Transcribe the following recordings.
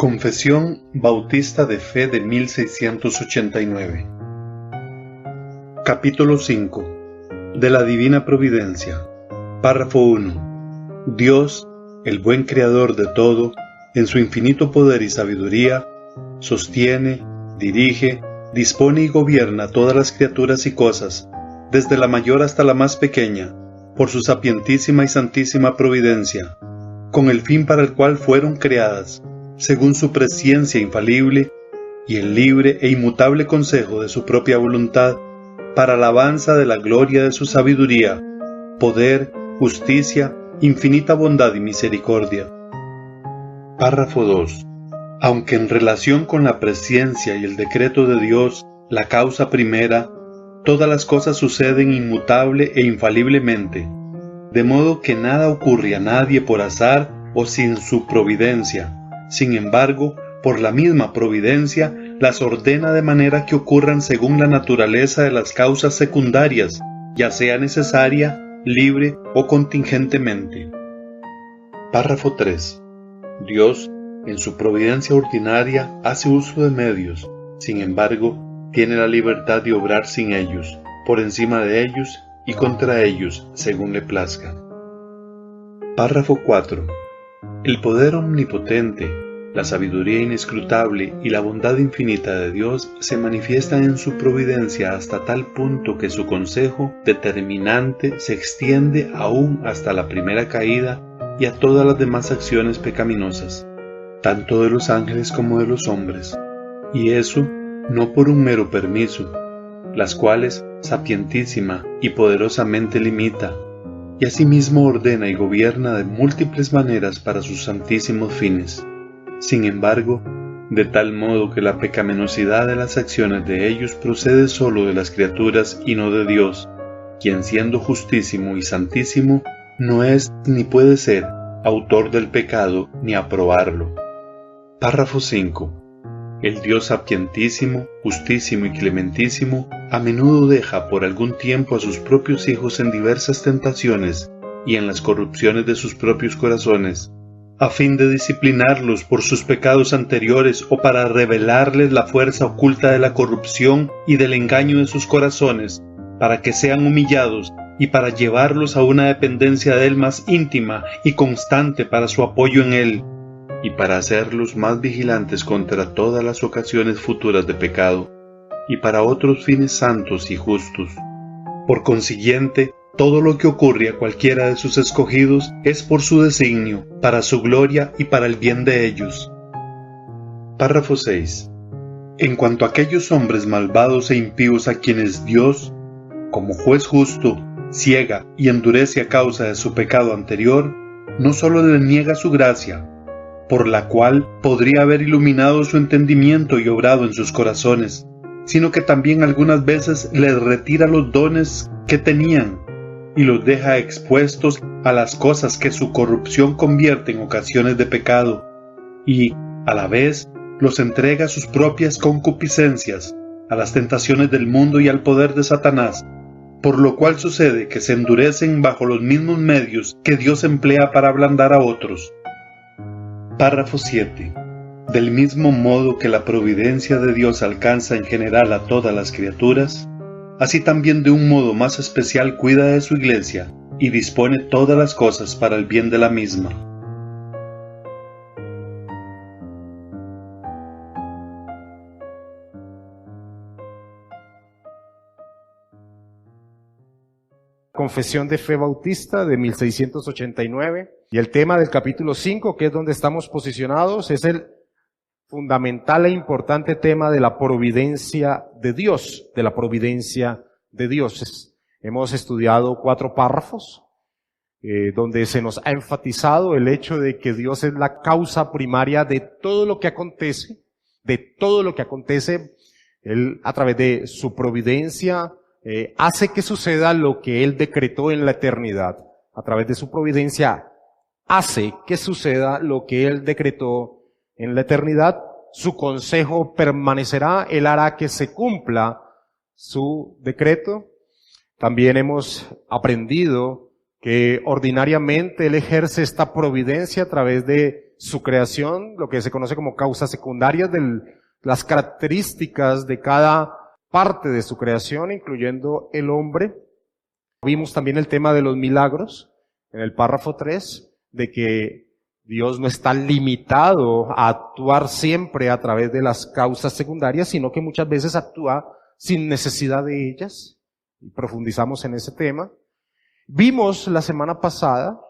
Confesión Bautista de Fe de 1689. Capítulo 5. De la Divina Providencia. Párrafo 1. Dios, el buen Creador de todo, en su infinito poder y sabiduría, sostiene, dirige, dispone y gobierna todas las criaturas y cosas, desde la mayor hasta la más pequeña, por su sapientísima y santísima providencia, con el fin para el cual fueron creadas, según su presciencia infalible y el libre e inmutable consejo de su propia voluntad, para alabanza de la gloria de su sabiduría, poder, justicia, infinita bondad y misericordia. Párrafo 2. Aunque en relación con la presciencia y el decreto de Dios, la causa primera, todas las cosas suceden inmutable e infaliblemente, de modo que nada ocurre a nadie por azar o sin su providencia. Sin embargo, por la misma providencia, las ordena de manera que ocurran según la naturaleza de las causas secundarias, ya sea necesaria, libre o contingentemente. Párrafo 3. Dios, en su providencia ordinaria, hace uso de medios, sin embargo, tiene la libertad de obrar sin ellos, por encima de ellos y contra ellos, según le plazca. Párrafo 4. El poder omnipotente, la sabiduría inescrutable y la bondad infinita de Dios se manifiestan en su providencia hasta tal punto que su consejo determinante se extiende aún hasta la primera caída y a todas las demás acciones pecaminosas, tanto de los ángeles como de los hombres, y eso no por un mero permiso, las cuales sapientísima y poderosamente limita, y asimismo ordena y gobierna de múltiples maneras para sus santísimos fines. Sin embargo, de tal modo que la pecaminosidad de las acciones de ellos procede sólo de las criaturas y no de Dios, quien siendo justísimo y santísimo, no es ni puede ser autor del pecado ni aprobarlo. Párrafo 5. El Dios sapientísimo, justísimo y clementísimo a menudo deja por algún tiempo a sus propios hijos en diversas tentaciones y en las corrupciones de sus propios corazones, a fin de disciplinarlos por sus pecados anteriores o para revelarles la fuerza oculta de la corrupción y del engaño de sus corazones, para que sean humillados y para llevarlos a una dependencia de Él más íntima y constante para su apoyo en Él, y para hacerlos más vigilantes contra todas las ocasiones futuras de pecado, y para otros fines santos y justos. Por consiguiente, todo lo que ocurre a cualquiera de sus escogidos es por su designio, para su gloria y para el bien de ellos. Párrafo 6. En cuanto a aquellos hombres malvados e impíos a quienes Dios, como juez justo, ciega y endurece a causa de su pecado anterior, no sólo les niega su gracia, por la cual podría haber iluminado su entendimiento y obrado en sus corazones, sino que también algunas veces les retira los dones que tenían y los deja expuestos a las cosas que su corrupción convierte en ocasiones de pecado, y, a la vez, los entrega a sus propias concupiscencias, a las tentaciones del mundo y al poder de Satanás, por lo cual sucede que se endurecen bajo los mismos medios que Dios emplea para ablandar a otros. Párrafo 7. Del mismo modo que la providencia de Dios alcanza en general a todas las criaturas, así también de un modo más especial cuida de su iglesia y dispone todas las cosas para el bien de la misma. Confesión de Fe Bautista de 1689, y el tema del capítulo 5, que es donde estamos posicionados, es el fundamental e importante tema de la providencia de Dios, de la providencia de Dios. Hemos estudiado 4 párrafos, donde se nos ha enfatizado el hecho de que Dios es la causa primaria de todo lo que acontece, Él a través de su providencia hace que suceda lo que Él decretó en la eternidad. A través de su providencia hace que suceda lo que Él decretó en la eternidad. Su consejo permanecerá, Él hará que se cumpla su decreto. También hemos aprendido que ordinariamente Él ejerce esta providencia a través de su creación, lo que se conoce como causas secundarias de las características de cada parte de su creación, incluyendo el hombre. Vimos también el tema de los milagros en el párrafo 3, de que Dios no está limitado a actuar siempre a través de las causas secundarias, sino que muchas veces actúa sin necesidad de ellas. Y profundizamos en ese tema. Vimos la semana pasada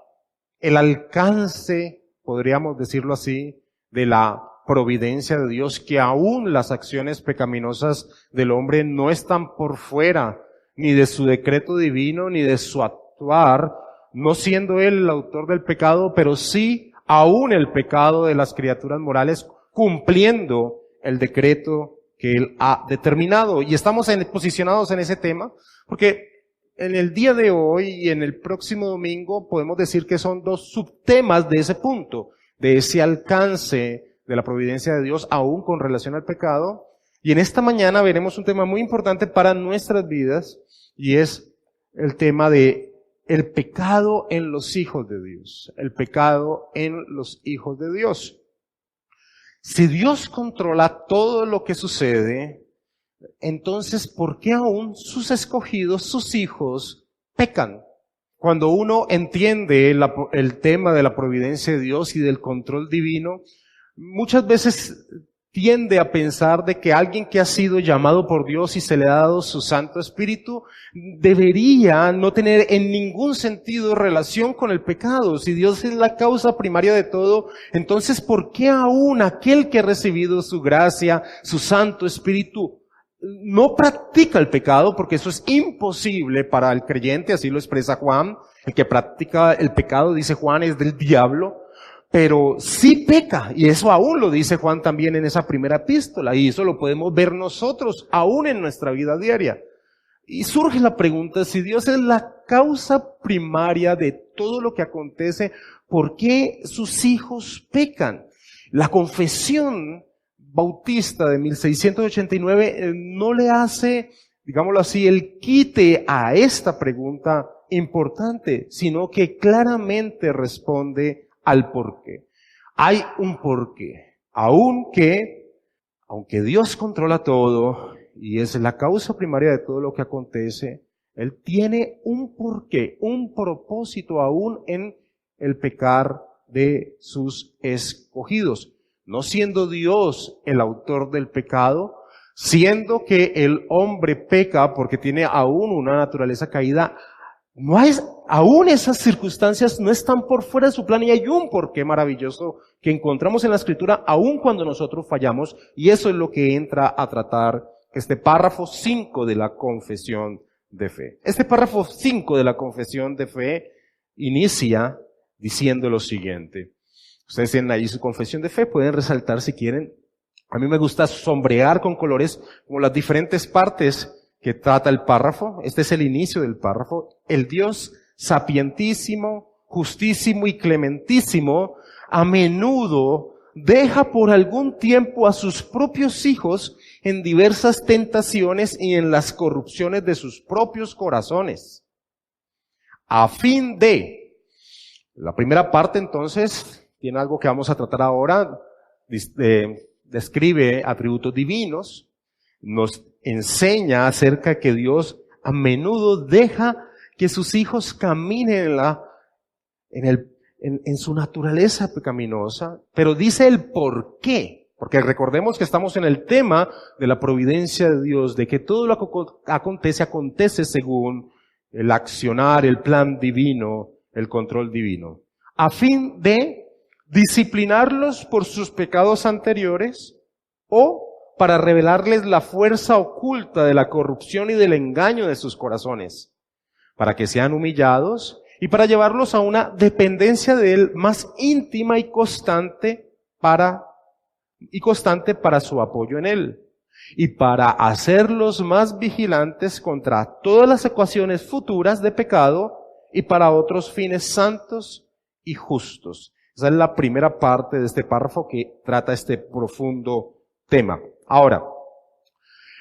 el alcance, podríamos decirlo así, de la providencia de Dios, que aún las acciones pecaminosas del hombre no están por fuera ni de su decreto divino, ni de su actuar, no siendo Él el autor del pecado, pero sí aún el pecado de las criaturas morales, cumpliendo el decreto que Él ha determinado. Y estamos posicionados en ese tema, porque en el día de hoy y en el próximo domingo podemos decir que son dos subtemas de ese punto, de ese alcance de la providencia de Dios, aún con relación al pecado. Y en esta mañana veremos un tema muy importante para nuestras vidas, y es el tema de el pecado en los hijos de Dios. El pecado en los hijos de Dios. Si Dios controla todo lo que sucede, entonces, ¿por qué aún sus escogidos, sus hijos, pecan? Cuando uno entiende el tema de la providencia de Dios y del control divino, muchas veces tiende a pensar de que alguien que ha sido llamado por Dios y se le ha dado su Santo Espíritu debería no tener en ningún sentido relación con el pecado. Si Dios es la causa primaria de todo, entonces ¿por qué aún aquel que ha recibido su gracia, su Santo Espíritu, no practica el pecado? Porque eso es imposible para el creyente, así lo expresa Juan. El que practica el pecado, dice Juan, es del diablo. Pero sí peca, y eso aún lo dice Juan también en esa primera epístola, y eso lo podemos ver nosotros aún en nuestra vida diaria. Y surge la pregunta, si Dios es la causa primaria de todo lo que acontece, ¿por qué sus hijos pecan? La confesión bautista de 1689 no le hace, digámoslo así, el quite a esta pregunta importante, sino que claramente responde al porqué. Hay un porqué, aunque Dios controla todo y es la causa primaria de todo lo que acontece, Él tiene un porqué, un propósito aún en el pecar de sus escogidos. No siendo Dios el autor del pecado, siendo que el hombre peca porque tiene aún una naturaleza caída, aún esas circunstancias no están por fuera de su plan, y hay un porqué maravilloso que encontramos en la Escritura aún cuando nosotros fallamos, y eso es lo que entra a tratar este párrafo 5 de la confesión de fe. Este párrafo 5 de la confesión de fe inicia diciendo lo siguiente. Ustedes tienen ahí su confesión de fe, pueden resaltar si quieren. A mí me gusta sombrear con colores como las diferentes partes que trata el párrafo. Este es el inicio del párrafo. El Dios sapientísimo, justísimo y clementísimo, a menudo deja por algún tiempo a sus propios hijos en diversas tentaciones y en las corrupciones de sus propios corazones, a fin de... La primera parte, entonces, tiene algo que vamos a tratar ahora, describe atributos divinos, nos enseña acerca que Dios a menudo deja que sus hijos caminen en su naturaleza pecaminosa, pero dice el por qué, porque recordemos que estamos en el tema de la providencia de Dios, de que todo lo que acontece según el accionar, el plan divino, el control divino, a fin de disciplinarlos por sus pecados anteriores o para revelarles la fuerza oculta de la corrupción y del engaño de sus corazones, para que sean humillados y para llevarlos a una dependencia de Él más íntima y constante para su apoyo en Él, y para hacerlos más vigilantes contra todas las ecuaciones futuras de pecado y para otros fines santos y justos. Esa es la primera parte de este párrafo que trata este profundo tema. Ahora,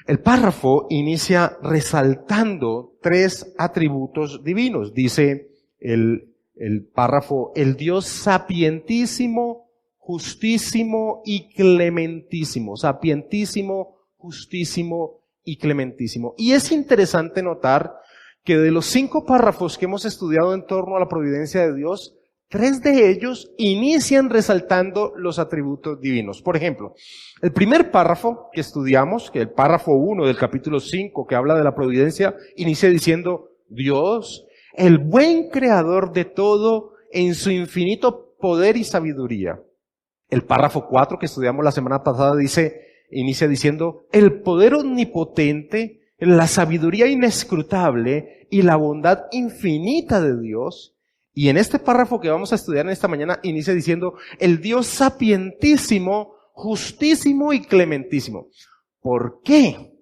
el párrafo inicia resaltando 3 atributos divinos. Dice, el párrafo, el Dios sapientísimo, justísimo y clementísimo. Sapientísimo, justísimo y clementísimo. Y es interesante notar que de los 5 párrafos que hemos estudiado en torno a la providencia de Dios, 3 de ellos inician resaltando los atributos divinos. Por ejemplo, el primer párrafo que estudiamos, que es el párrafo 1 del capítulo 5, que habla de la providencia, inicia diciendo, Dios, el buen creador de todo, en su infinito poder y sabiduría. El párrafo 4 que estudiamos la semana pasada inicia diciendo, el poder omnipotente, la sabiduría inescrutable y la bondad infinita de Dios. Y en este párrafo que vamos a estudiar en esta mañana inicia diciendo, el Dios sapientísimo, justísimo y clementísimo. ¿Por qué?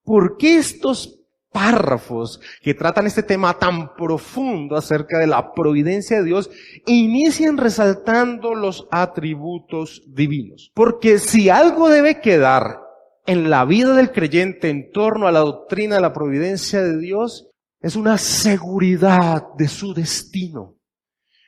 ¿Por qué estos párrafos que tratan este tema tan profundo acerca de la providencia de Dios inician resaltando los atributos divinos? Porque si algo debe quedar en la vida del creyente en torno a la doctrina de la providencia de Dios, es una seguridad de su destino.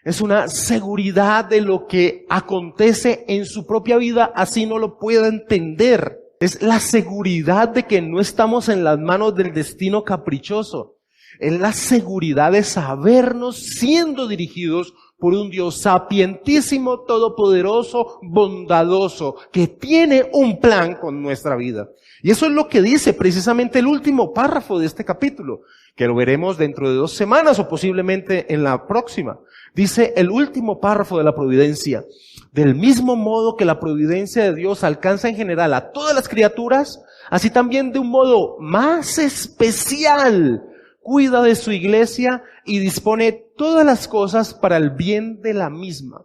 Es una seguridad de lo que acontece en su propia vida, así no lo pueda entender. Es la seguridad de que no estamos en las manos del destino caprichoso. Es la seguridad de sabernos siendo dirigidos por un Dios sapientísimo, todopoderoso, bondadoso, que tiene un plan con nuestra vida. Y eso es lo que dice precisamente el último párrafo de este capítulo, que lo veremos dentro de 2 semanas o posiblemente en la próxima. Dice el último párrafo de la providencia, del mismo modo que la providencia de Dios alcanza en general a todas las criaturas, así también de un modo más especial cuida de su iglesia y dispone todas las cosas para el bien de la misma.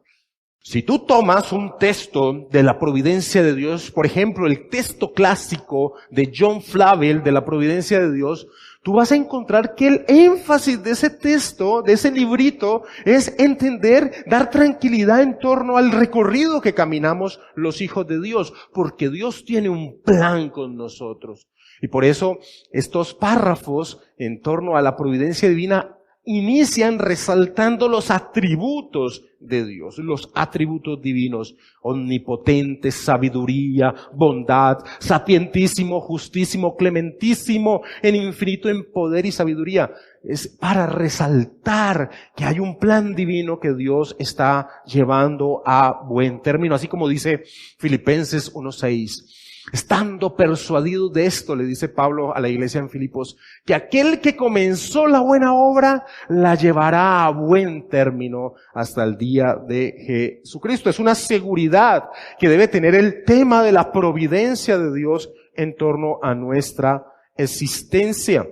Si tú tomas un texto de la providencia de Dios, por ejemplo, el texto clásico de John Flavel de la providencia de Dios, tú vas a encontrar que el énfasis de ese texto, de ese librito, es entender, dar tranquilidad en torno al recorrido que caminamos los hijos de Dios, porque Dios tiene un plan con nosotros. Y por eso estos párrafos en torno a la providencia divina inician resaltando los atributos de Dios, los atributos divinos, omnipotente, sabiduría, bondad, sapientísimo, justísimo, clementísimo, en infinito en poder y sabiduría. Es para resaltar que hay un plan divino que Dios está llevando a buen término, así como dice Filipenses 1:6. Estando persuadido de esto, le dice Pablo a la iglesia en Filipos, que aquel que comenzó la buena obra la llevará a buen término hasta el día de Jesucristo. Es una seguridad que debe tener el tema de la providencia de Dios en torno a nuestra existencia.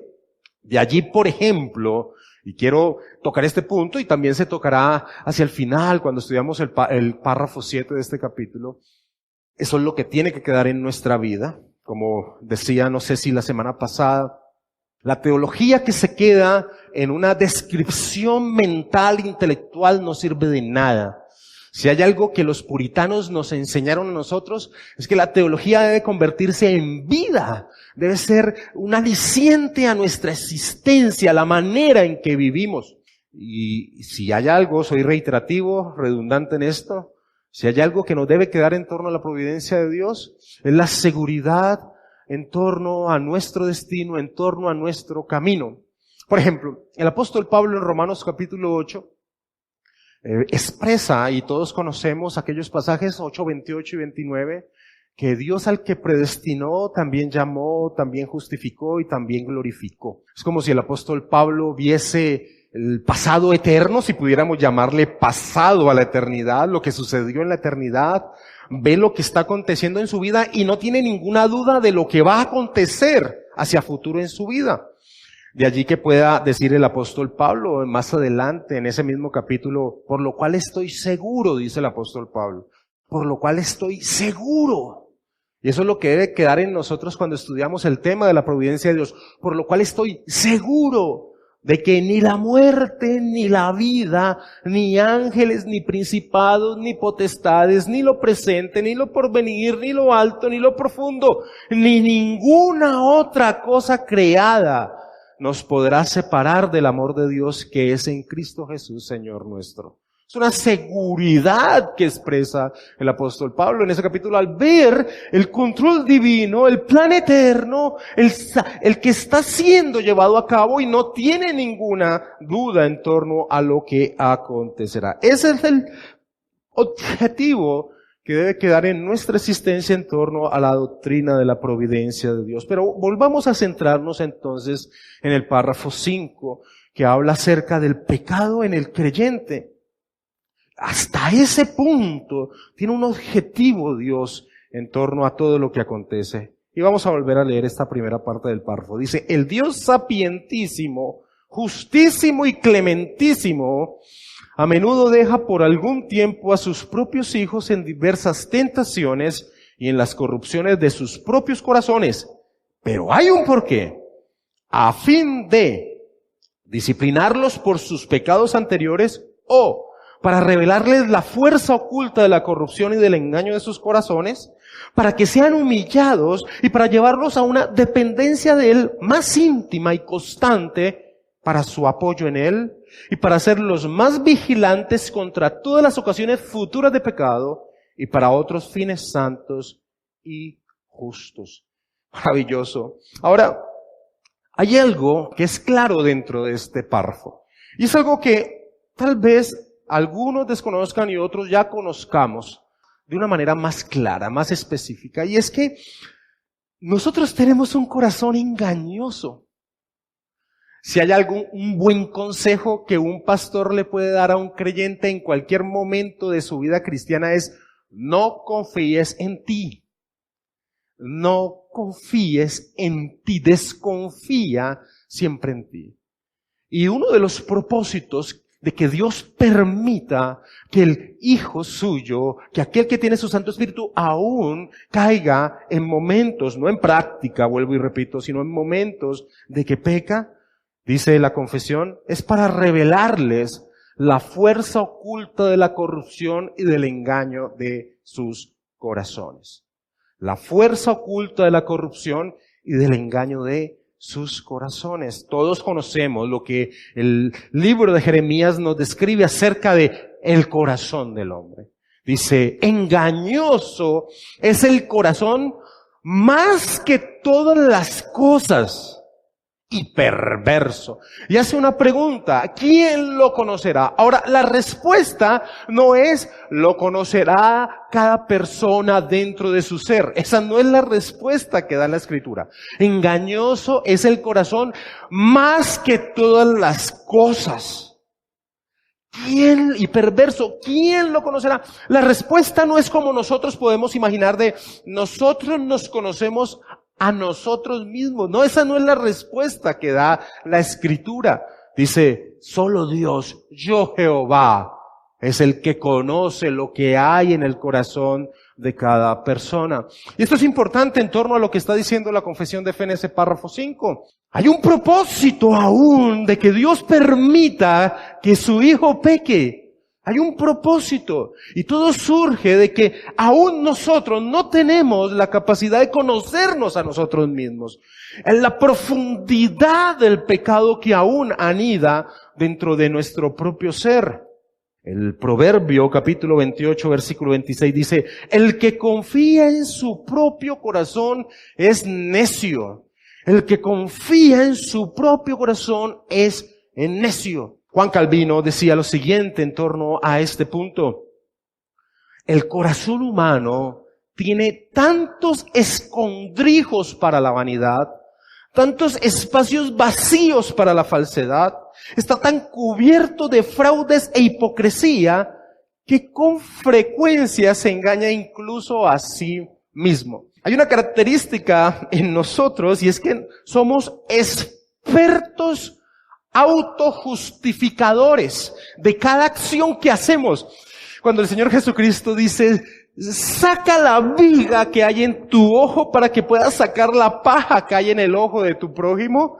De allí, por ejemplo, y quiero tocar este punto y también se tocará hacia el final cuando estudiamos el párrafo 7 de este capítulo. Eso es lo que tiene que quedar en nuestra vida. Como decía, no sé si la semana pasada, la teología que se queda en una descripción mental, intelectual, no sirve de nada. Si hay algo que los puritanos nos enseñaron a nosotros, es que la teología debe convertirse en vida. Debe ser un aliciente a nuestra existencia, la manera en que vivimos. Y si hay algo, soy reiterativo, redundante en esto, si hay algo que nos debe quedar en torno a la providencia de Dios, es la seguridad en torno a nuestro destino, en torno a nuestro camino. Por ejemplo, el apóstol Pablo en Romanos capítulo 8 expresa, y todos conocemos aquellos pasajes 8, 28 y 29, que Dios al que predestinó también llamó, también justificó y también glorificó. Es como si el apóstol Pablo viese el pasado eterno, si pudiéramos llamarle pasado a la eternidad, lo que sucedió en la eternidad, ve lo que está aconteciendo en su vida y no tiene ninguna duda de lo que va a acontecer hacia futuro en su vida. De allí que pueda decir el apóstol Pablo más adelante en ese mismo capítulo, por lo cual estoy seguro, dice el apóstol Pablo, por lo cual estoy seguro. Y eso es lo que debe quedar en nosotros cuando estudiamos el tema de la providencia de Dios, por lo cual estoy seguro de que ni la muerte, ni la vida, ni ángeles, ni principados, ni potestades, ni lo presente, ni lo porvenir, ni lo alto, ni lo profundo, ni ninguna otra cosa creada nos podrá separar del amor de Dios que es en Cristo Jesús, Señor nuestro? Es una seguridad que expresa el apóstol Pablo en ese capítulo al ver el control divino, el plan eterno, el que está siendo llevado a cabo y no tiene ninguna duda en torno a lo que acontecerá. Ese es el objetivo que debe quedar en nuestra existencia en torno a la doctrina de la providencia de Dios. Pero volvamos a centrarnos entonces en el párrafo 5, que habla acerca del pecado en el creyente. Hasta ese punto tiene un objetivo Dios en torno a todo lo que acontece. Y vamos a volver a leer esta primera parte del párrafo. Dice, el Dios sapientísimo, justísimo y clementísimo, a menudo deja por algún tiempo a sus propios hijos en diversas tentaciones y en las corrupciones de sus propios corazones. Pero hay un porqué, a fin de disciplinarlos por sus pecados anteriores o para revelarles la fuerza oculta de la corrupción y del engaño de sus corazones, para que sean humillados y para llevarlos a una dependencia de Él más íntima y constante para su apoyo en Él y para hacerlos más vigilantes contra todas las ocasiones futuras de pecado y para otros fines santos y justos. Maravilloso. Ahora, hay algo que es claro dentro de este párrafo y es algo que tal vez algunos desconozcan y otros ya conozcamos de una manera más clara, más específica. Y es que nosotros tenemos un corazón engañoso. Si hay un buen consejo que un pastor le puede dar a un creyente en cualquier momento de su vida cristiana es: no confíes en ti. No confíes en ti. Desconfía siempre en ti. Y uno de los propósitos de que Dios permita que el Hijo suyo, que aquel que tiene su Santo Espíritu aún caiga en momentos, no en práctica, vuelvo y repito, sino en momentos de que peca, dice la confesión, es para revelarles la fuerza oculta de la corrupción y del engaño de sus corazones. La fuerza oculta de la corrupción y del engaño de sus corazones. Todos conocemos lo que el libro de Jeremías nos describe acerca de el corazón del hombre. Dice, engañoso es el corazón más que todas las cosas y perverso. Y hace una pregunta, ¿quién lo conocerá? Ahora, la respuesta no es lo conocerá cada persona dentro de su ser. Esa no es la respuesta que da la Escritura. Engañoso es el corazón más que todas las cosas. ¿Quién? Y perverso, ¿quién lo conocerá? La respuesta no es como nosotros podemos imaginar de nosotros nos conocemos a nosotros mismos. No, esa no es la respuesta que da la Escritura. Dice, solo Dios, yo Jehová, es el que conoce lo que hay en el corazón de cada persona. Y esto es importante en torno a lo que está diciendo la confesión de fe en ese párrafo 5. Hay un propósito aún de que Dios permita que su Hijo peque. Hay un propósito. Y todo surge de que aún nosotros no tenemos la capacidad de conocernos a nosotros mismos. En la profundidad del pecado que aún anida dentro de nuestro propio ser. El Proverbio capítulo 28 versículo 26 dice, el que confía en su propio corazón es necio. El que confía en su propio corazón es necio. Juan Calvino decía lo siguiente en torno a este punto. El corazón humano tiene tantos escondrijos para la vanidad, tantos espacios vacíos para la falsedad, está tan cubierto de fraudes e hipocresía que con frecuencia se engaña incluso a sí mismo. Hay una característica en nosotros y es que somos expertos autojustificadores de cada acción que hacemos. Cuando el Señor Jesucristo dice, saca la viga que hay en tu ojo para que puedas sacar la paja que hay en el ojo de tu prójimo,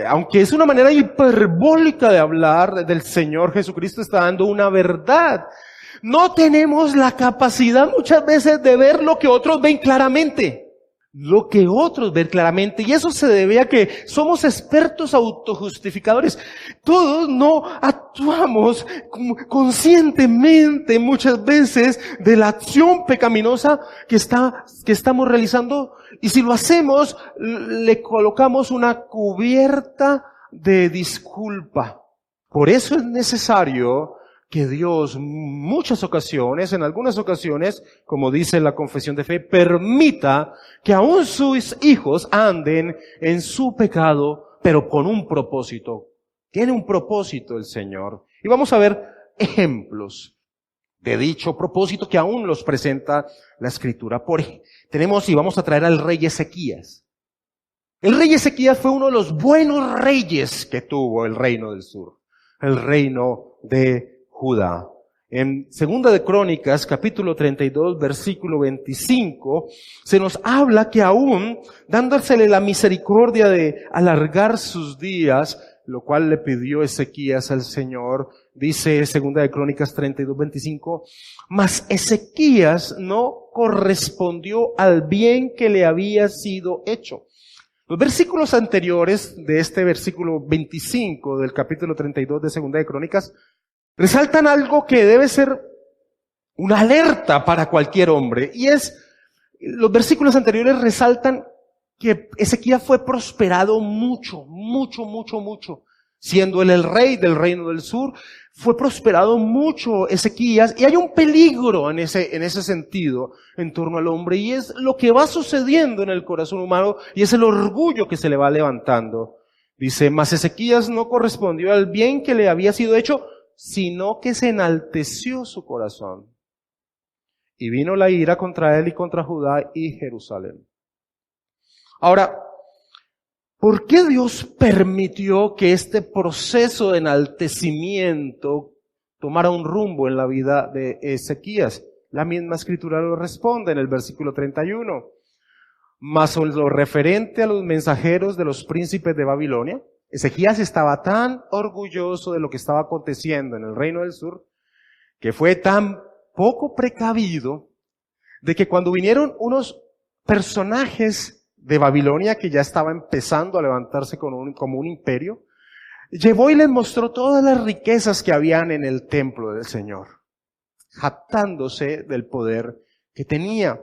aunque es una manera hiperbólica de hablar del Señor Jesucristo, está dando una verdad. No tenemos la capacidad muchas veces de ver lo que otros ven claramente. lo que otros ven claramente, y eso se debe a que somos expertos autojustificadores. Todos no actuamos conscientemente muchas veces de la acción pecaminosa que estamos realizando, y si lo hacemos, le colocamos una cubierta de disculpa. Por eso es necesario que Dios en algunas ocasiones, como dice la confesión de fe, permita que aún sus hijos anden en su pecado, pero con un propósito. Tiene un propósito el Señor. Y vamos a ver ejemplos de dicho propósito que aún los presenta la Escritura. Vamos a traer al rey Ezequías. El rey Ezequías fue uno de los buenos reyes que tuvo el reino del sur, el reino de Judá. En Segunda de Crónicas, capítulo 32, versículo 25, se nos habla que aún dándosele la misericordia de alargar sus días, lo cual le pidió Ezequías al Señor, dice Segunda de Crónicas 32, 25, mas Ezequías no correspondió al bien que le había sido hecho. Los versículos anteriores de este versículo 25 del capítulo 32 de Segunda de Crónicas resaltan algo que debe ser una alerta para cualquier hombre, y los versículos anteriores resaltan que Ezequías fue prosperado mucho. Siendo él el rey del reino del sur, fue prosperado mucho Ezequías, y hay un peligro en ese sentido en torno al hombre, y es lo que va sucediendo en el corazón humano, y es el orgullo que se le va levantando. Dice, mas Ezequías no correspondió al bien que le había sido hecho, sino que se enalteció su corazón. Y vino la ira contra él y contra Judá y Jerusalén. Ahora, ¿por qué Dios permitió que este proceso de enaltecimiento tomara un rumbo en la vida de Ezequías? La misma Escritura lo responde en el versículo 31. Mas en lo referente a los mensajeros de los príncipes de Babilonia, Ezequías estaba tan orgulloso de lo que estaba aconteciendo en el reino del sur, que fue tan poco precavido, de que cuando vinieron unos personajes de Babilonia que ya estaba empezando a levantarse como un imperio, llevó y les mostró todas las riquezas que habían en el templo del Señor, jactándose del poder que tenía.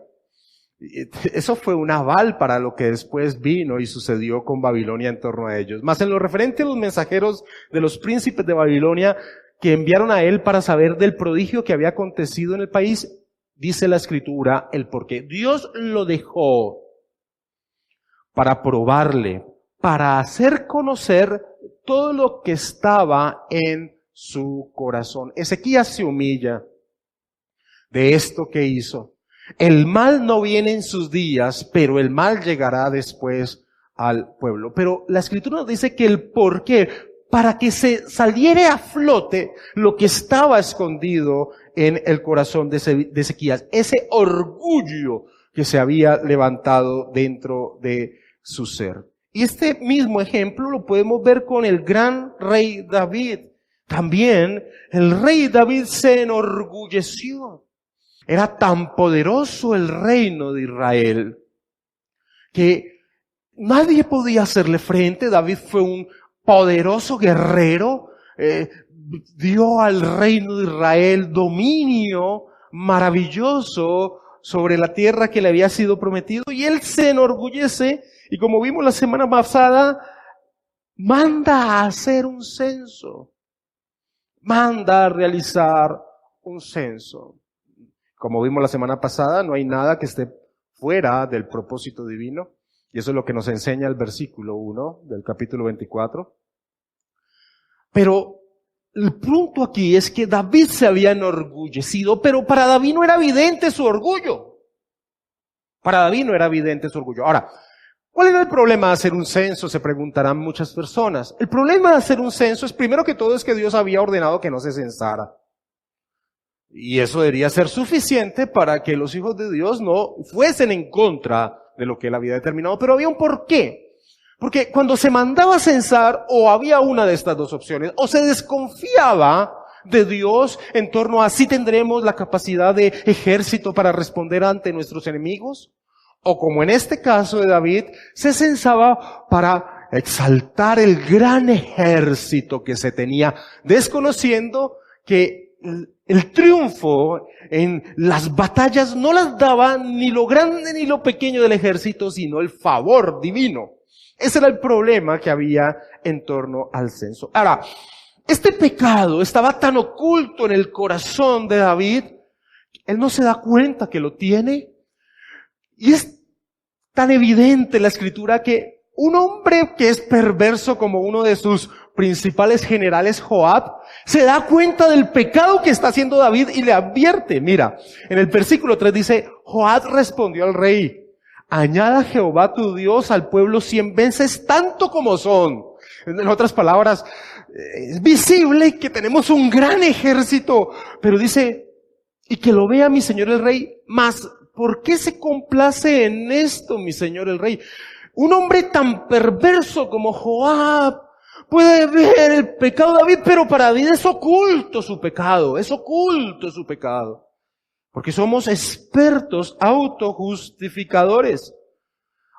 Eso fue un aval para lo que después vino y sucedió con Babilonia en torno a ellos. Mas en lo referente a los mensajeros de los príncipes de Babilonia que enviaron a él para saber del prodigio que había acontecido en el país, dice la Escritura el porqué. Dios lo dejó para probarle, para hacer conocer todo lo que estaba en su corazón. Ezequías se humilla de esto que hizo. El mal no viene en sus días, pero el mal llegará después al pueblo. Pero la Escritura nos dice que el porqué, para que se saliera a flote lo que estaba escondido en el corazón de Ezequías, ese orgullo que se había levantado dentro de su ser. Y este mismo ejemplo lo podemos ver con el gran rey David. También el rey David se enorgulleció. Era tan poderoso el reino de Israel que nadie podía hacerle frente. David fue un poderoso guerrero, dio al reino de Israel dominio maravilloso sobre la tierra que le había sido prometido, y él se enorgullece, y como vimos la semana pasada, manda a hacer un censo, manda a realizar un censo. Como vimos la semana pasada, no hay nada que esté fuera del propósito divino, y eso es lo que nos enseña el versículo 1 del capítulo 24. Pero el punto aquí es que David se había enorgullecido, pero para David no era evidente su orgullo. Para David no era evidente su orgullo. Ahora, ¿cuál era el problema de hacer un censo? Se preguntarán muchas personas. El problema de hacer un censo es, primero que todo, es que Dios había ordenado que no se censara. Y eso debería ser suficiente para que los hijos de Dios no fuesen en contra de lo que él había determinado. Pero había un porqué. Porque cuando se mandaba a censar, o había una de estas dos opciones, o se desconfiaba de Dios en torno a si tendremos la capacidad de ejército para responder ante nuestros enemigos, O como en este caso de David, se censaba para exaltar el gran ejército que se tenía, desconociendo que el triunfo en las batallas no las daba ni lo grande ni lo pequeño del ejército, sino el favor divino. Ese era el problema que había en torno al censo. Ahora, este pecado estaba tan oculto en el corazón de David, él no se da cuenta que lo tiene. Y es tan evidente en la Escritura que un hombre que es perverso como uno de sus principales generales, Joab, se da cuenta del pecado que está haciendo David y le advierte. Mira, en el versículo 3 dice, Joab respondió al rey, añada Jehová tu Dios al pueblo 100 veces tanto como son. En otras palabras, es visible que tenemos un gran ejército, pero dice, y que lo vea mi señor el rey, mas ¿por qué se complace en esto mi señor el rey? Un hombre tan perverso como Joab puede ver el pecado de David, pero para David es oculto su pecado, porque somos expertos autojustificadores.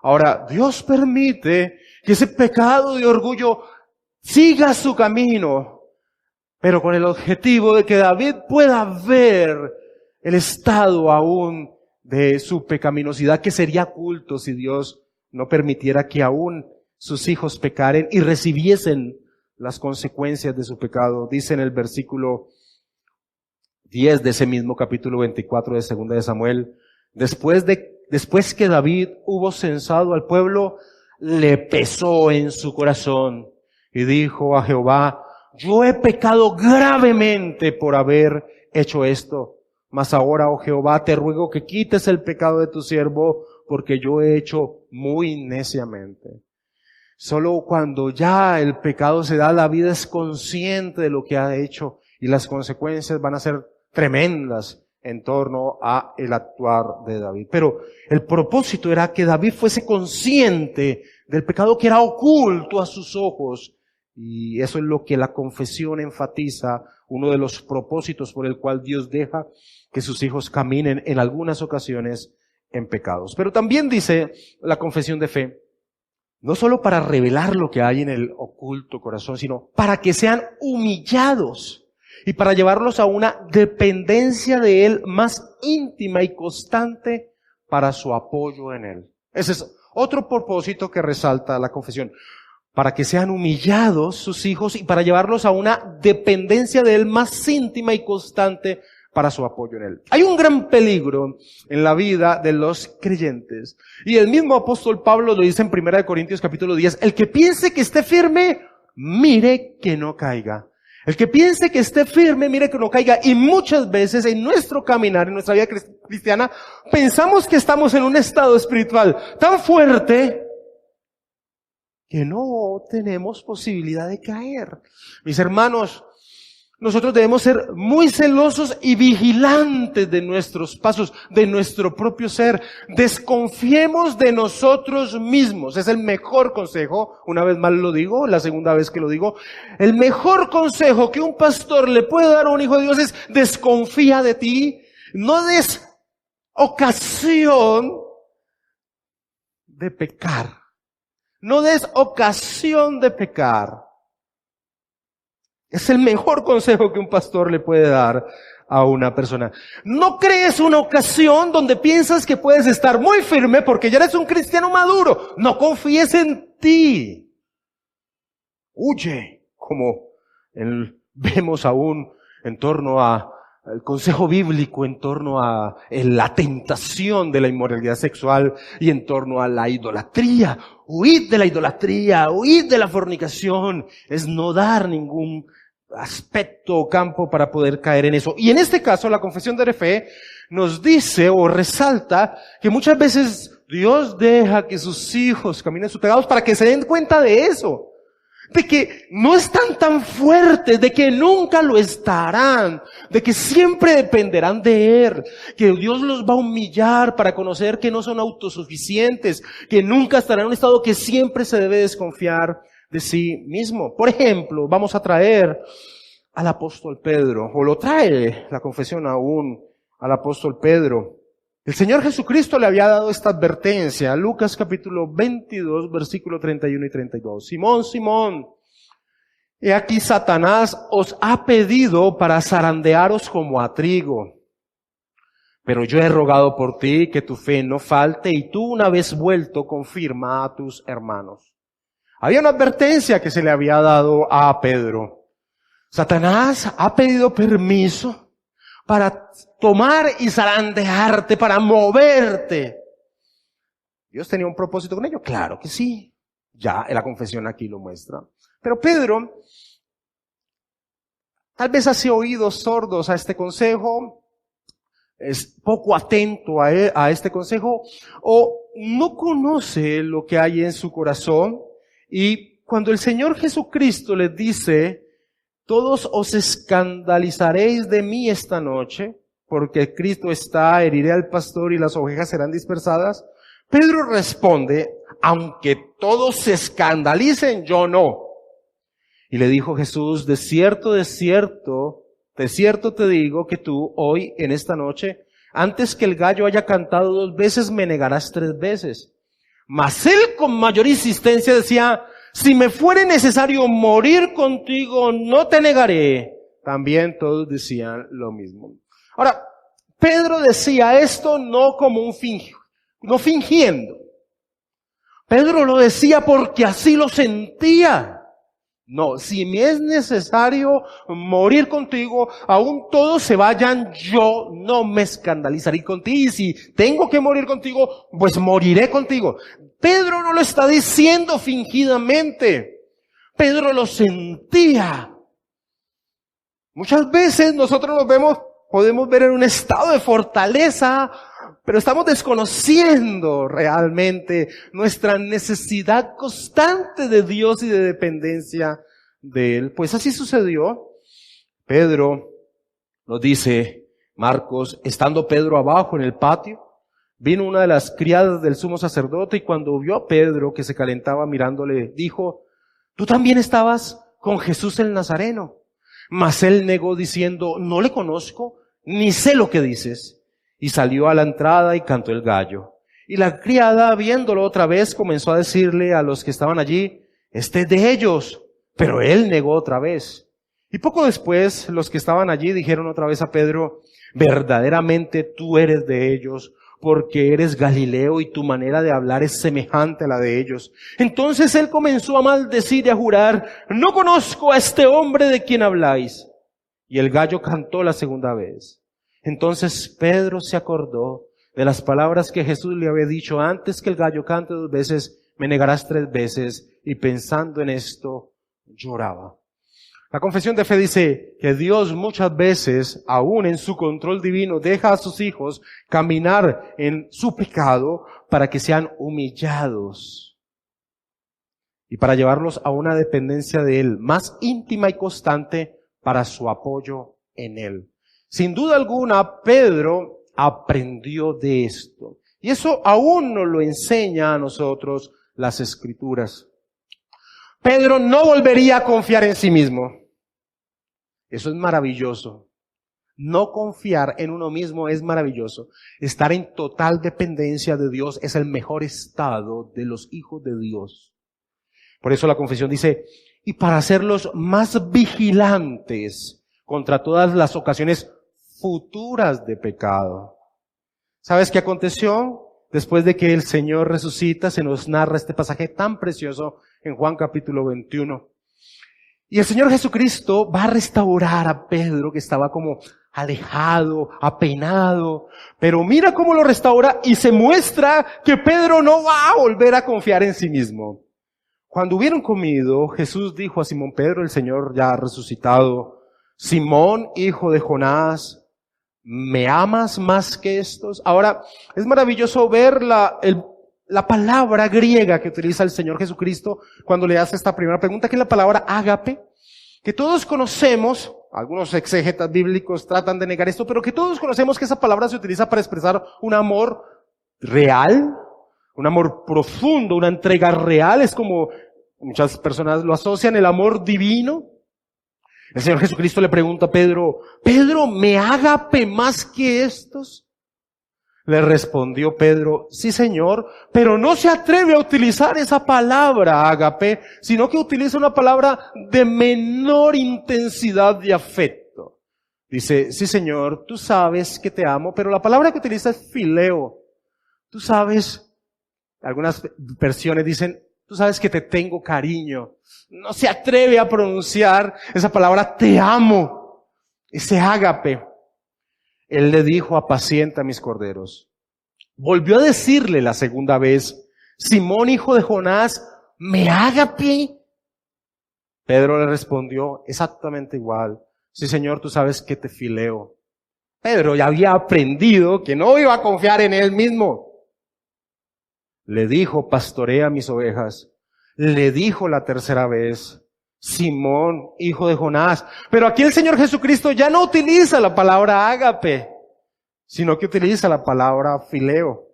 Ahora, Dios permite que ese pecado de orgullo siga su camino, pero con el objetivo de que David pueda ver el estado aún de su pecaminosidad, que sería oculto si Dios no permitiera que aún sus hijos pecaren y recibiesen las consecuencias de su pecado. Dice en el versículo 10 de ese mismo capítulo 24 de 2 de Samuel, después que David hubo censado al pueblo, le pesó en su corazón y dijo a Jehová, yo he pecado gravemente por haber hecho esto. Mas ahora, oh Jehová, te ruego que quites el pecado de tu siervo, porque yo he hecho muy neciamente. Solo cuando ya el pecado se da, David es consciente de lo que ha hecho y las consecuencias van a ser tremendas en torno a el actuar de David. Pero el propósito era que David fuese consciente del pecado que era oculto a sus ojos, y eso es lo que la confesión enfatiza, uno de los propósitos por el cual Dios deja que sus hijos caminen en algunas ocasiones en pecados. Pero también dice la confesión de fe, no solo para revelar lo que hay en el oculto corazón, sino para que sean humillados y para llevarlos a una dependencia de Él más íntima y constante para su apoyo en Él. Ese es otro propósito que resalta la confesión. Para que sean humillados sus hijos y para llevarlos a una dependencia de Él más íntima y constante para su apoyo en Él. Hay un gran peligro en la vida de los creyentes. Y el mismo apóstol Pablo lo dice en 1 Corintios capítulo 10. El que piense que esté firme, mire que no caiga. El que piense que esté firme, mire que no caiga. Y muchas veces en nuestro caminar, en nuestra vida cristiana, pensamos que estamos en un estado espiritual tan fuerte que no tenemos posibilidad de caer. Mis hermanos, nosotros debemos ser muy celosos y vigilantes de nuestros pasos, de nuestro propio ser. Desconfiemos de nosotros mismos. Es el mejor consejo, una vez más lo digo, la segunda vez que lo digo. El mejor consejo que un pastor le puede dar a un hijo de Dios es desconfía de ti. No des ocasión de pecar. No des ocasión de pecar. Es el mejor consejo que un pastor le puede dar a una persona. No crees una ocasión donde piensas que puedes estar muy firme porque ya eres un cristiano maduro. No confíes en ti. Huye, como vemos aún en torno al consejo bíblico, en torno a la tentación de la inmoralidad sexual y en torno a la idolatría. Huid de la idolatría, huid de la fornicación. Es no dar ningún aspecto o campo para poder caer en eso. Y en este caso, la confesión de fe nos dice o resalta que muchas veces Dios deja que sus hijos caminen sus pecados para que se den cuenta de eso. De que no están tan fuertes, de que nunca lo estarán, de que siempre dependerán de Él, que Dios los va a humillar para conocer que no son autosuficientes, que nunca estarán en un estado que siempre se debe desconfiar de sí mismo. Por ejemplo, vamos a traer al apóstol Pedro, o lo trae la confesión aún al apóstol Pedro. El Señor Jesucristo le había dado esta advertencia, Lucas capítulo 22, versículo 31 y 32. Simón, Simón, he aquí Satanás os ha pedido para zarandearos como a trigo. Pero yo he rogado por ti que tu fe no falte y tú una vez vuelto confirma a tus hermanos. Había una advertencia que se le había dado a Pedro. Satanás ha pedido permiso para tomar y zarandearte, para moverte. ¿Dios tenía un propósito con ello? Claro que sí. Ya la confesión aquí lo muestra. Pero Pedro, tal vez hace oídos sordos a este consejo, es poco atento a este consejo, o no conoce lo que hay en su corazón. Y cuando el Señor Jesucristo les dice, todos os escandalizaréis de mí esta noche, porque Cristo está, heriré al pastor y las ovejas serán dispersadas. Pedro responde, aunque todos se escandalicen, yo no. Y le dijo Jesús, de cierto te digo que tú hoy, en esta noche, antes que el gallo haya cantado 2 veces, me negarás 3 veces. Mas él con mayor insistencia decía, si me fuere necesario morir contigo, no te negaré. También todos decían lo mismo. Ahora, Pedro decía esto no como no fingiendo. Pedro lo decía porque así lo sentía. No, si me es necesario morir contigo, aún todos se vayan, yo no me escandalizaré contigo. Y si tengo que morir contigo, pues moriré contigo. Pedro no lo está diciendo fingidamente. Pedro lo sentía. Muchas veces nosotros podemos ver en un estado de fortaleza, pero estamos desconociendo realmente nuestra necesidad constante de Dios y de dependencia de Él. Pues así sucedió. Pedro nos dice, Marcos, estando Pedro abajo en el patio, vino una de las criadas del sumo sacerdote y cuando vio a Pedro que se calentaba mirándole, dijo, ¿tú también estabas con Jesús el Nazareno? Mas él negó diciendo, no le conozco, ni sé lo que dices. Y salió a la entrada y cantó el gallo. Y la criada, viéndolo otra vez, comenzó a decirle a los que estaban allí, este es de ellos. Pero él negó otra vez. Y poco después, los que estaban allí dijeron otra vez a Pedro, verdaderamente tú eres de ellos, porque eres Galileo y tu manera de hablar es semejante a la de ellos. Entonces él comenzó a maldecir y a jurar, no conozco a este hombre de quien habláis. Y el gallo cantó la segunda vez. Entonces Pedro se acordó de las palabras que Jesús le había dicho, antes que el gallo cante 2 veces, me negarás 3 veces, y pensando en esto, lloraba. La confesión de fe dice que Dios muchas veces, aún en su control divino, deja a sus hijos caminar en su pecado para que sean humillados y para llevarlos a una dependencia de Él más íntima y constante para su apoyo en Él. Sin duda alguna, Pedro aprendió de esto. Y eso aún nos lo enseña a nosotros las Escrituras. Pedro no volvería a confiar en sí mismo. Eso es maravilloso. No confiar en uno mismo es maravilloso. Estar en total dependencia de Dios es el mejor estado de los hijos de Dios. Por eso la confesión dice, y para hacerlos más vigilantes contra todas las ocasiones futuras de pecado. ¿Sabes qué aconteció? Después de que el Señor resucita, se nos narra este pasaje tan precioso en Juan capítulo 21. Y el Señor Jesucristo va a restaurar a Pedro, que estaba como alejado, apenado. Pero mira cómo lo restaura y se muestra que Pedro no va a volver a confiar en sí mismo. Cuando hubieron comido, Jesús dijo a Simón Pedro, el Señor ya resucitado, Simón, hijo de Jonás, ¿me amas más que estos? Ahora, es maravilloso ver la palabra griega que utiliza el Señor Jesucristo cuando le hace esta primera pregunta, que es la palabra ágape, que todos conocemos, algunos exégetas bíblicos tratan de negar esto, pero que todos conocemos que esa palabra se utiliza para expresar un amor real, un amor profundo, una entrega real. Es como muchas personas lo asocian, el amor divino. El Señor Jesucristo le pregunta a Pedro, Pedro, ¿me ágape más que estos? Le respondió Pedro, sí Señor, pero no se atreve a utilizar esa palabra, ágape, sino que utiliza una palabra de menor intensidad de afecto. Dice, sí Señor, tú sabes que te amo, pero la palabra que utiliza es fileo. Tú sabes, algunas versiones dicen, tú sabes que te tengo cariño. No se atreve a pronunciar esa palabra, te amo, ese ágape. Él le dijo, apacienta mis corderos. Volvió a decirle la segunda vez, Simón, hijo de Jonás, ¿me ágape? Pedro le respondió exactamente igual. Sí, Señor, tú sabes que te fileo. Pedro ya había aprendido que no iba a confiar en él mismo. Le dijo, pastorea mis ovejas. Le dijo la tercera vez, Simón, hijo de Jonás. Pero aquí el Señor Jesucristo ya no utiliza la palabra ágape, sino que utiliza la palabra fileo.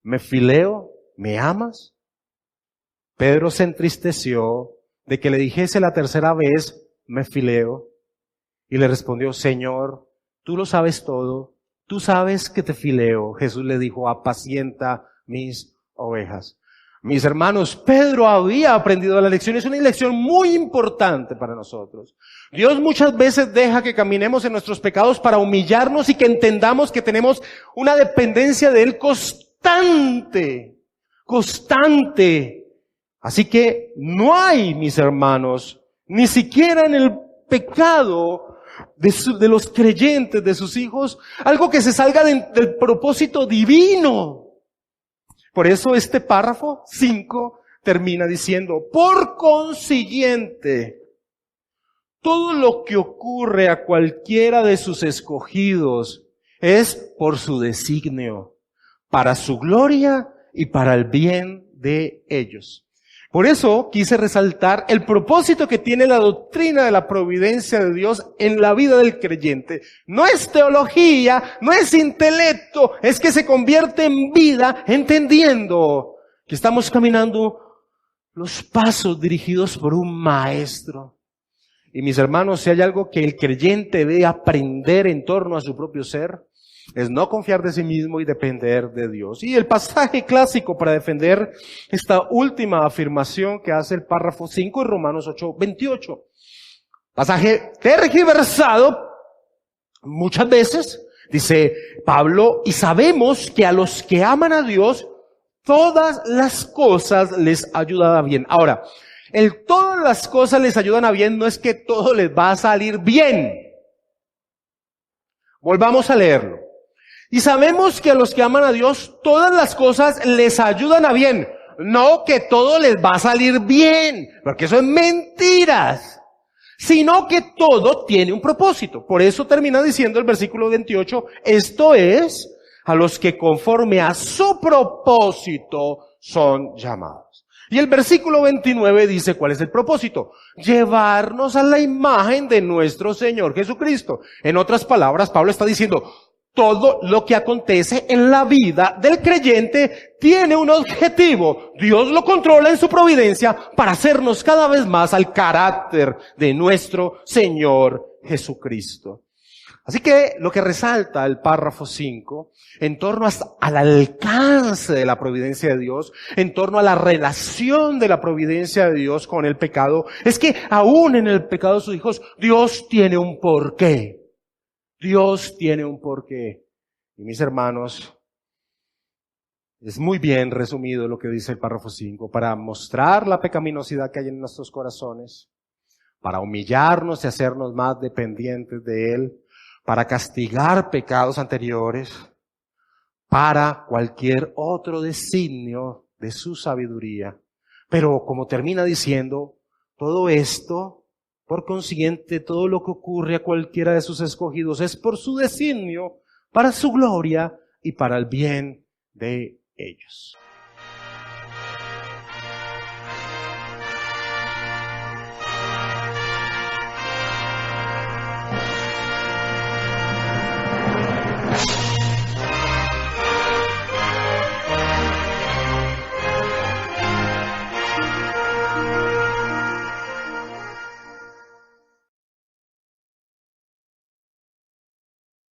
¿Me fileo? ¿Me amas? Pedro se entristeció de que le dijese la tercera vez, me fileo. Y le respondió, Señor, tú lo sabes todo. Tú sabes que te fileo. Jesús le dijo, apacienta mis ovejas. Mis hermanos, Pedro había aprendido la lección. Es una lección muy importante para nosotros. Dios muchas veces deja que caminemos en nuestros pecados para humillarnos y que entendamos que tenemos una dependencia de Él constante. Así que no hay, mis hermanos, ni siquiera en el pecado de los creyentes, de sus hijos, algo que se salga del propósito divino. Por eso este párrafo 5 termina diciendo, por consiguiente, todo lo que ocurre a cualquiera de sus escogidos es por su designio, para su gloria y para el bien de ellos. Por eso quise resaltar el propósito que tiene la doctrina de la providencia de Dios en la vida del creyente. No es teología, no es intelecto, es que se convierte en vida entendiendo que estamos caminando los pasos dirigidos por un maestro. Y mis hermanos, si hay algo que el creyente debe aprender en torno a su propio ser, es no confiar de sí mismo y depender de Dios. Y el pasaje clásico para defender esta última afirmación que hace el párrafo 5 de Romanos 8:28. Pasaje tergiversado muchas veces, dice Pablo, y sabemos que a los que aman a Dios, todas las cosas les ayudan a bien. Ahora, el todas las cosas les ayudan a bien no es que todo les va a salir bien. Volvamos a leerlo. Y sabemos que a los que aman a Dios, todas las cosas les ayudan a bien. No que todo les va a salir bien, porque eso es mentiras. Sino que todo tiene un propósito. Por eso termina diciendo el versículo 28, esto es, a los que conforme a su propósito son llamados. Y el versículo 29 dice cuál es el propósito. Llevarnos a la imagen de nuestro Señor Jesucristo. En otras palabras, Pablo está diciendo, todo lo que acontece en la vida del creyente tiene un objetivo. Dios lo controla en su providencia para hacernos cada vez más al carácter de nuestro Señor Jesucristo. Así que lo que resalta el párrafo 5, en torno al alcance de la providencia de Dios, en torno a la relación de la providencia de Dios con el pecado, es que aún en el pecado de sus hijos, Dios tiene un porqué. Dios tiene un porqué. Y mis hermanos, es muy bien resumido lo que dice el párrafo 5, para mostrar la pecaminosidad que hay en nuestros corazones, para humillarnos y hacernos más dependientes de Él, para castigar pecados anteriores, para cualquier otro designio de su sabiduría. Pero como termina diciendo, todo esto, por consiguiente, todo lo que ocurre a cualquiera de sus escogidos es por su designio, para su gloria y para el bien de ellos.